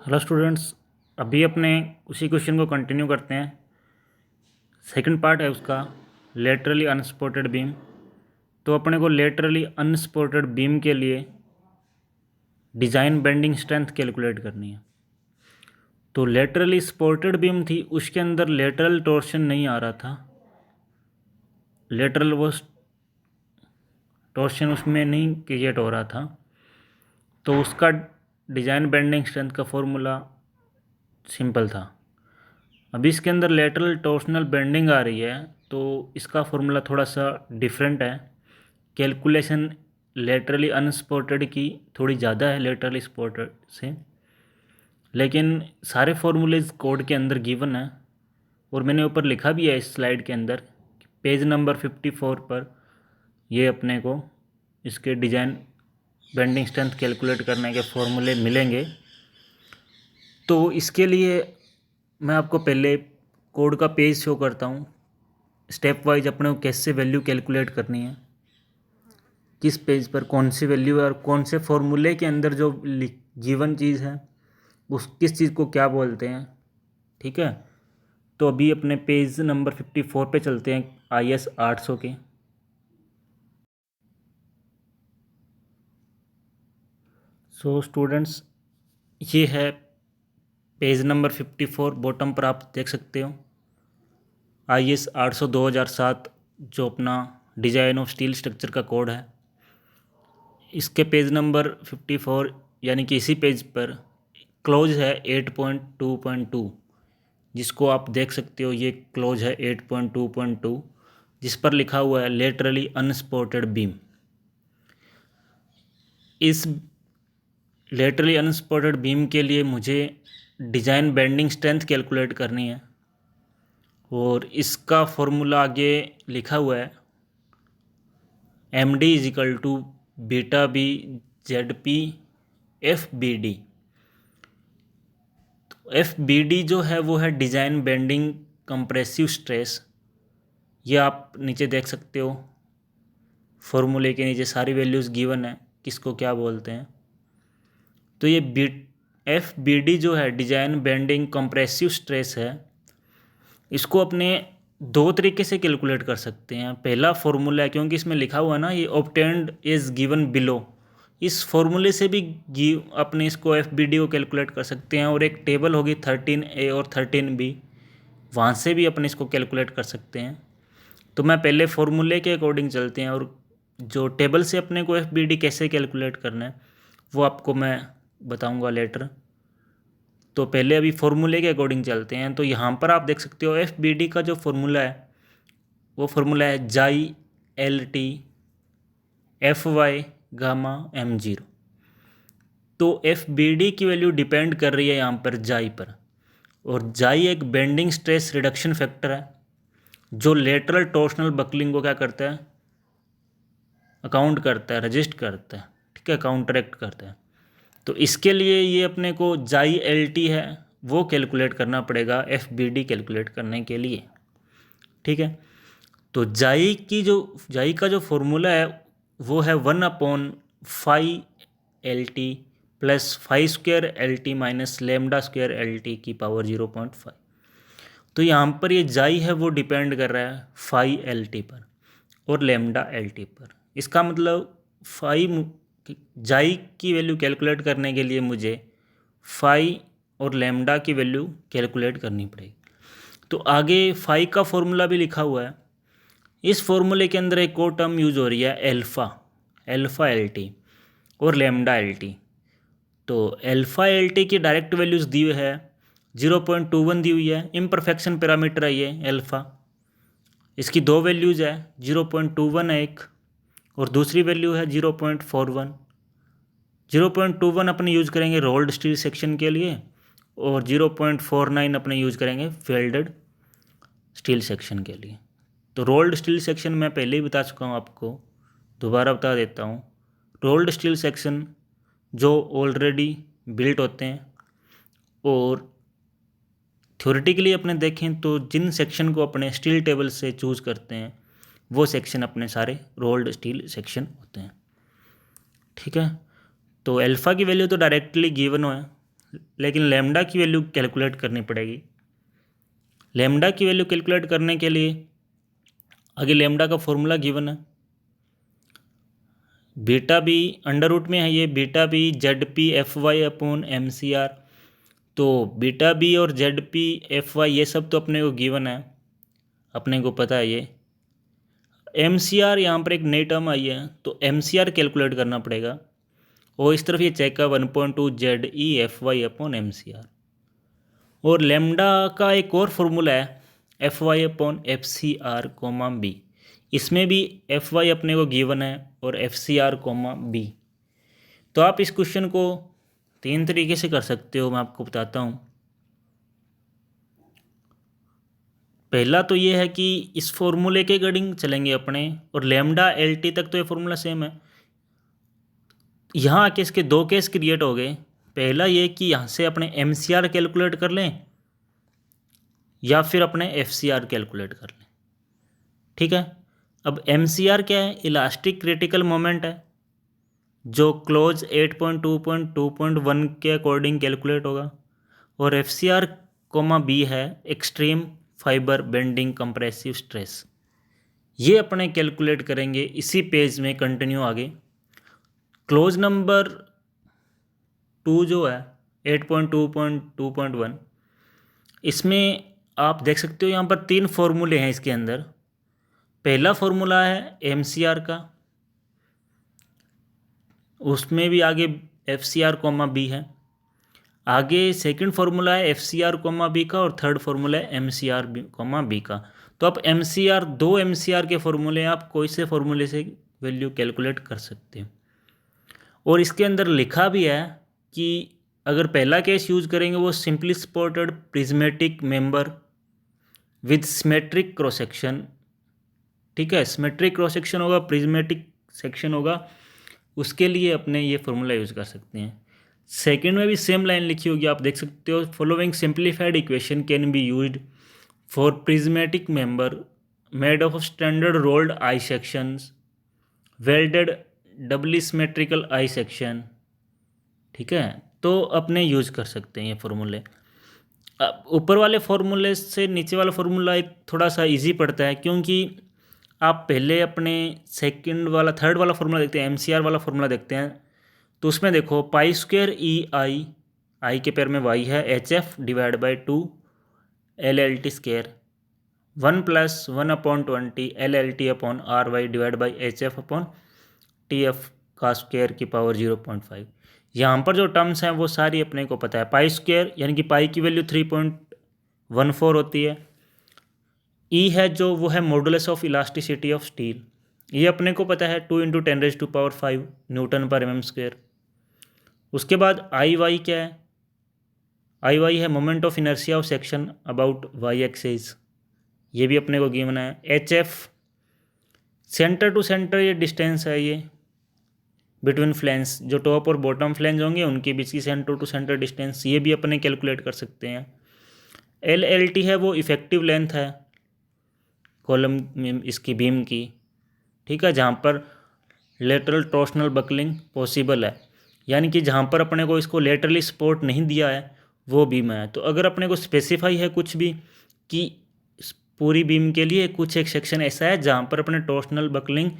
Hello students, अभी अपने उसी क्वेश्चन को कंटिन्यू करते हैं। सेकंड पार्ट है उसका लेटरली अनसपोर्टेड बीम। तो अपने को लेटरली अनसपोर्टेड बीम के लिए डिज़ाइन बेंडिंग स्ट्रेंथ कैलकुलेट करनी है। तो लेटरली सपोर्टेड बीम थी, उसके अंदर लेटरल टॉर्शन नहीं आ रहा था, लेटरल वो टॉर्शन उसमें नहीं क्रिएट हो रहा था। तो उसका डिज़ाइन बेंडिंग स्ट्रेंथ का फॉर्मूला सिंपल था। अभी इसके अंदर लेटरल टॉर्सनल बेंडिंग आ रही है, तो इसका फॉर्मूला थोड़ा सा डिफरेंट है। कैलकुलेशन लेटरली अनसपोर्टेड की थोड़ी ज़्यादा है लेटरली सपोर्टेड से, लेकिन सारे फॉर्मूलेज कोड के अंदर गिवन है और मैंने ऊपर लिखा भी है इस स्लाइड के अंदर। पेज नंबर 54 पर ये अपने को इसके डिज़ाइन बेंडिंग स्ट्रेंथ कैलकुलेट करने के फॉर्मूले मिलेंगे। तो इसके लिए मैं आपको पहले कोड का पेज शो करता हूँ, स्टेप वाइज अपने को कैसे वैल्यू कैलकुलेट करनी है, किस पेज पर कौन सी वैल्यू है और कौन से फॉर्मूले के अंदर जो गिवन चीज़ है उस किस चीज़ को क्या बोलते हैं। ठीक है, तो अभी अपने पेज नंबर 54 पे चलते हैं IS 800 के। सो स्टूडेंट्स, ये है पेज नंबर 54, बॉटम पर आप देख सकते हो IS 800 2007 जो अपना डिज़ाइन ऑफ स्टील स्ट्रक्चर का कोड है। इसके पेज नंबर 54 यानी कि इसी पेज पर क्लोज है 8.2.2, जिसको आप देख सकते हो। ये क्लोज है 8.2.2 जिस पर लिखा हुआ है लेटरली अनसपोर्टेड बीम। इस लेटरली अनसपोर्टेड बीम के लिए मुझे डिज़ाइन बेंडिंग स्ट्रेंथ कैलकुलेट करनी है और इसका फॉर्मूला आगे लिखा हुआ है MD = beta B ZP FBD। FBD जो है वो है डिज़ाइन बेंडिंग कंप्रेसिव स्ट्रेस। ये आप नीचे देख सकते हो, फॉर्मूले के नीचे सारी वैल्यूज़ गिवन है किसको क्या बोलते हैं। तो ये FBD जो है डिज़ाइन बेंडिंग कंप्रेसिव स्ट्रेस है, इसको अपने दो तरीके से कैलकुलेट कर सकते हैं। पहला फॉर्मूला है, क्योंकि इसमें लिखा हुआ है ना ये ऑब्टेन्ड इज गिवन बिलो, इस फॉर्मूले से भी अपने इसको FBD को कैलकुलेट कर सकते हैं। और एक टेबल होगी 13A और 13B, वहाँ से भी अपने इसको कैलकुलेट कर सकते हैं। तो मैं पहले फॉर्मूले के अकॉर्डिंग चलते हैं और जो टेबल से अपने को FBD कैसे कैलकुलेट करना है वो आपको मैं बताऊंगा लेटर। तो पहले अभी फॉर्मूले के अकॉर्डिंग चलते हैं। तो यहाँ पर आप देख सकते हो FBD का जो फॉर्मूला है वो फॉर्मूला है जाई LT FY गामा M0। तो FBD की वैल्यू डिपेंड कर रही है यहाँ पर जाई पर, और जाई एक बेंडिंग स्ट्रेस रिडक्शन फैक्टर है जो लेटरल टॉर्सनल बकलिंग को क्या करता है, अकाउंट करता है, रजिस्ट करता है। ठीक है, काउंटरएक्ट करता है। तो इसके लिए ये अपने को जाई LT है वो कैलकुलेट करना पड़ेगा FBD कैलकुलेट करने के लिए। ठीक है, तो जाई का जो फॉर्मूला है वो है 1/5LT plus 5² LT minus λ² LT की पावर 0.5। तो यहाँ पर ये जाई है वो डिपेंड कर रहा है 5LT पर और λ/LT पर। इसका मतलब जाई की वैल्यू कैलकुलेट करने के लिए मुझे फाई और लैम्डा की वैल्यू कैलकुलेट करनी पड़ेगी। तो आगे फाई का फॉर्मूला भी लिखा हुआ है। इस फॉर्मूले के अंदर एक और टर्म यूज हो रही है अल्फ़ा LT और लैम्डा LT। तो अल्फ़ा LT की डायरेक्ट वैल्यूज़ दी हुई है 0.21 दी हुई है, इम्परफेक्शन पैरामीटर है ये अल्फ़ा। इसकी दो वैल्यूज़ है 0.21 है एक, और दूसरी वैल्यू है 0.41। 0.21 अपने यूज़ करेंगे रोल्ड स्टील सेक्शन के लिए और 0.49 अपने यूज़ करेंगे वेल्डेड स्टील सेक्शन के लिए। तो रोल्ड स्टील सेक्शन मैं पहले ही बता चुका हूँ आपको, दोबारा बता देता हूँ। रोल्ड स्टील सेक्शन जो ऑलरेडी बिल्ट होते हैं, और थ्योरेटिकली अपने देखें तो जिन सेक्शन को अपने स्टील टेबल से चूज़ करते हैं वो सेक्शन अपने सारे रोल्ड स्टील सेक्शन होते हैं। ठीक है, तो अल्फ़ा की वैल्यू तो डायरेक्टली गिवन है लेकिन लेमडा की वैल्यू कैलकुलेट करनी पड़ेगी। लेमडा की वैल्यू कैलकुलेट करने के लिए आगे लेमडा का फॉर्मूला गिवन है, बीटा बी अंडर रूट में है ये beta B Z P F Y upon M C R. तो बीटा बी और जेड पी एफ वाई ये सब तो अपने को गिवन है, अपने को पता है ये। एम सी आर यहाँ पर एक नई टर्म आई है तो एम सी आर कैलकुलेट करना पड़ेगा, और इस तरफ ये चेक का 1.2 Z E F Y upon M C R. और लेमडा का एक और फॉर्मूला है F Y upon F C R comma B, इसमें भी एफ वाई अपने को गिवन है और F C R comma B. तो आप इस क्वेश्चन को 3 तरीके से कर सकते हो, मैं आपको बताता हूँ। पहला तो ये है कि इस फॉर्मूले के अकॉर्डिंग चलेंगे अपने, और लेमडा एल टी तक तो ये फॉर्मूला सेम है। यहाँ आके इसके 2 केस क्रिएट हो गए। पहला ये कि यहाँ से अपने एम सी आर कैलकुलेट कर लें या फिर अपने एफ सी आर कैलकुलेट कर लें, ठीक है। अब एम सी आर क्या है, इलास्टिक क्रिटिकल मोमेंट है, जो क्लोज 8.2.2.1 के अकॉर्डिंग कैलकुलेट होगा। और F C R comma B है extreme fibre bending compressive stress, ये अपने कैलकुलेट करेंगे इसी पेज में कंटिन्यू आगे। क्लोज नंबर 2 जो है 8.2.2.1, इसमें आप देख सकते हो यहाँ पर 3 फॉर्मूले हैं इसके अंदर। पहला फॉर्मूला है एम सी आर का, उसमें भी आगे F C R comma B है। आगे सेकंड फार्मूला है F C R comma B का, और थर्ड फार्मूला है M C R comma B का। तो आप M C R 2 M C R के फॉर्मूले आप कोई से फॉर्मूले से वैल्यू कैलकुलेट कर सकते हो। और इसके अंदर लिखा भी है कि अगर पहला केस यूज करेंगे वो simply supported prismatic member with symmetric cross section, ठीक है। सिमेट्रिक क्रॉस सेक्शन होगा, प्रिज्मेटिक सेक्शन होगा, उसके लिए अपने ये फॉर्मूला यूज़ कर सकते हैं। सेकंड में भी सेम लाइन लिखी होगी, आप देख सकते हो। Following simplified equation can be used for prismatic member made of standard rolled I sections welded doubly symmetrical I section, ठीक है। तो अपने यूज कर सकते हैं ये फॉर्मूले। ऊपर वाले फॉर्मूले से नीचे वाला फॉर्मूला एक थोड़ा सा इजी पड़ता है, क्योंकि आप पहले अपने सेकंड वाला थर्ड वाला फॉर्मूला देखते हैं, एम सी आर वाला फॉर्मूला देखते हैं। तो उसमें देखो पाई स्क्वेयर ई आई, आई के पेयर में वाई है, H F divide by 2 L L T square 1 + 1/20 L L T upon R Y divide by H F upon T F का स्क्वेयर की पावर 0.5। यहाँ पर जो टर्म्स हैं वो सारी अपने को पता है। पाई स्क्वेयर यानी कि पाई की वैल्यू 3.14 होती है। ई है जो वो है modulus of elasticity of steel, ये अपने को पता है 2 × 10⁵ न्यूटन पर mm स्क्वेयर। उसके बाद आई वाई क्या है, आई वाई है moment of inertia of section about Y axis, ये भी अपने को गिवन है। H F centre to centre ये डिस्टेंस है, ये बिटवीन फ्लैंज जो टॉप और बॉटम फ्लैंज होंगे उनके बीच की सेंटर टू सेंटर डिस्टेंस, ये भी अपने कैलकुलेट कर सकते हैं। एल एल टी है वो इफेक्टिव लेंथ है कॉलम में इसकी बीम की, ठीक है, जहाँ पर लेटरल टॉर्सनल बकलिंग पॉसिबल है, यानी कि जहाँ पर अपने को इसको लेटरली सपोर्ट नहीं दिया है वो बीम है। तो अगर अपने को स्पेसिफाई है कुछ भी कि पूरी बीम के लिए कुछ एक सेक्शन ऐसा है जहाँ पर अपने टॉर्सनल बकलिंग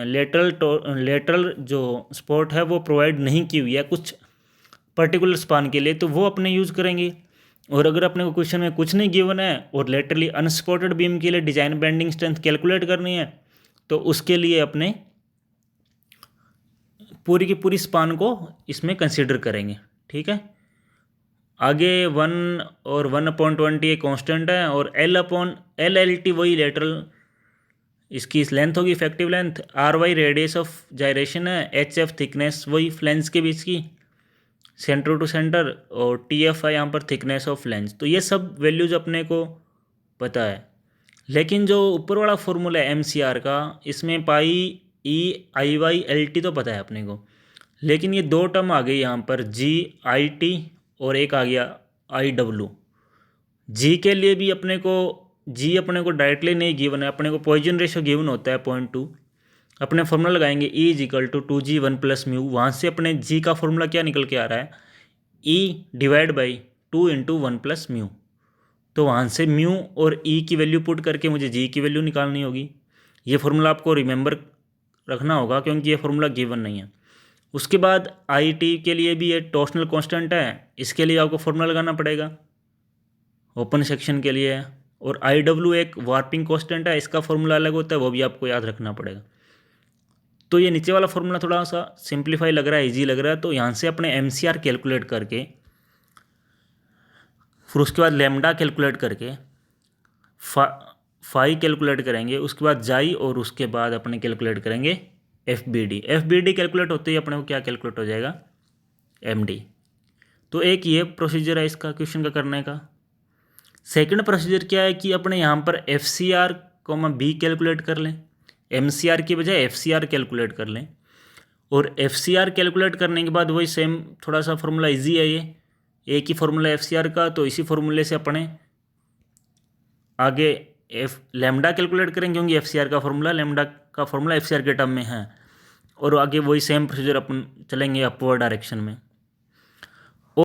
लेटरल जो सपोर्ट है वो प्रोवाइड नहीं की हुई है कुछ पर्टिकुलर स्पान के लिए, तो वो अपने यूज़ करेंगे। और अगर अपने को क्वेश्चन में कुछ नहीं गिवन है और लेटरली अनसपोर्टेड बीम के लिए डिजाइन बेंडिंग स्ट्रेंथ कैलकुलेट करनी है, तो उसके लिए अपने पूरी की पूरी स्पान को इसमें कंसीडर करेंगे, ठीक है। आगे 1 और 1/20 एक कांस्टेंट है, और एल एल टी वही लेटरल इसकी लेंथ होगी effective length, R Y radius of gyration है, एच एफ थिकनेस वही फ्लैंज के बीच की सेंटर टू सेंटर, और टी एफ है यहाँ पर थिकनेस ऑफ फ्लैंज। तो ये सब वैल्यूज अपने को पता है। लेकिन जो ऊपर वाला फॉर्मूला है एम सी आर का, इसमें पाई ई आई वाई एल टी तो पता है अपने को, लेकिन ये 2 टर्म आ गई यहाँ पर जी आई टी और एक आ गया आई डब्ल्यू। जी के लिए भी अपने को डायरेक्टली नहीं गिवन है, अपने को पॉइजन रेशियो गिवन होता है 0.2। अपने फॉर्मूला लगाएंगे E = 2G 1 + μ, वहाँ से अपने जी का फॉर्मूला क्या निकल के आ रहा है, ई divide by 2 into 1 plus mu. तो वहाँ से म्यू और ई की वैल्यू पुट करके मुझे जी की वैल्यू निकालनी होगी। ये फार्मूला आपको रिमेंबर रखना होगा क्योंकि ये फार्मूला गिवन नहीं है। उसके बाद आई टी के लिए भी ये टॉर्सनल कांस्टेंट है, इसके लिए आपको फार्मूला लगाना पड़ेगा, ओपन सेक्शन के लिए है। और आई डब्ल्यू एक वार्पिंग कांस्टेंट है, इसका फार्मूला अलग होता है, वो भी आपको याद रखना पड़ेगा। तो ये नीचे वाला फार्मूला थोड़ा सा सिंप्लीफाई लग रहा है, इजी लग रहा है, तो यहाँ से अपने एम सी आर कैलकुलेट करके फिर उसके बाद लेमडा कैलकुलेट करके फाई कैलकुलेट करेंगे, उसके बाद जाई, और उसके बाद अपने कैलकुलेट करेंगे F B D. F B D calculate होते ही अपने को क्या कैलकुलेट हो जाएगा, एम डी। तो एक ये प्रोसीजर है इसका क्वेश्चन का करने का। सेकंड प्रोसीजर क्या है कि अपने यहाँ पर F C R comma B calculate कर लें, एम सी आर की बजाय एफ सी आर कैलकुलेट कर लें। और एफ सी आर कैलकुलेट करने के बाद वही सेम थोड़ा सा फार्मूला इजी है, ये एक ही फार्मूला एफ सी आर का, तो इसी फार्मूले से अपने आगे एफ लेमडा कैलकुलेट करेंगे क्योंकि एफ सी आर का फार्मूला लेमडा का फार्मूला एफ सी आर के टर्म में है। और आगे वही सेम प्रोसीजर अपन चलेंगे अपवर्ड डायरेक्शन में।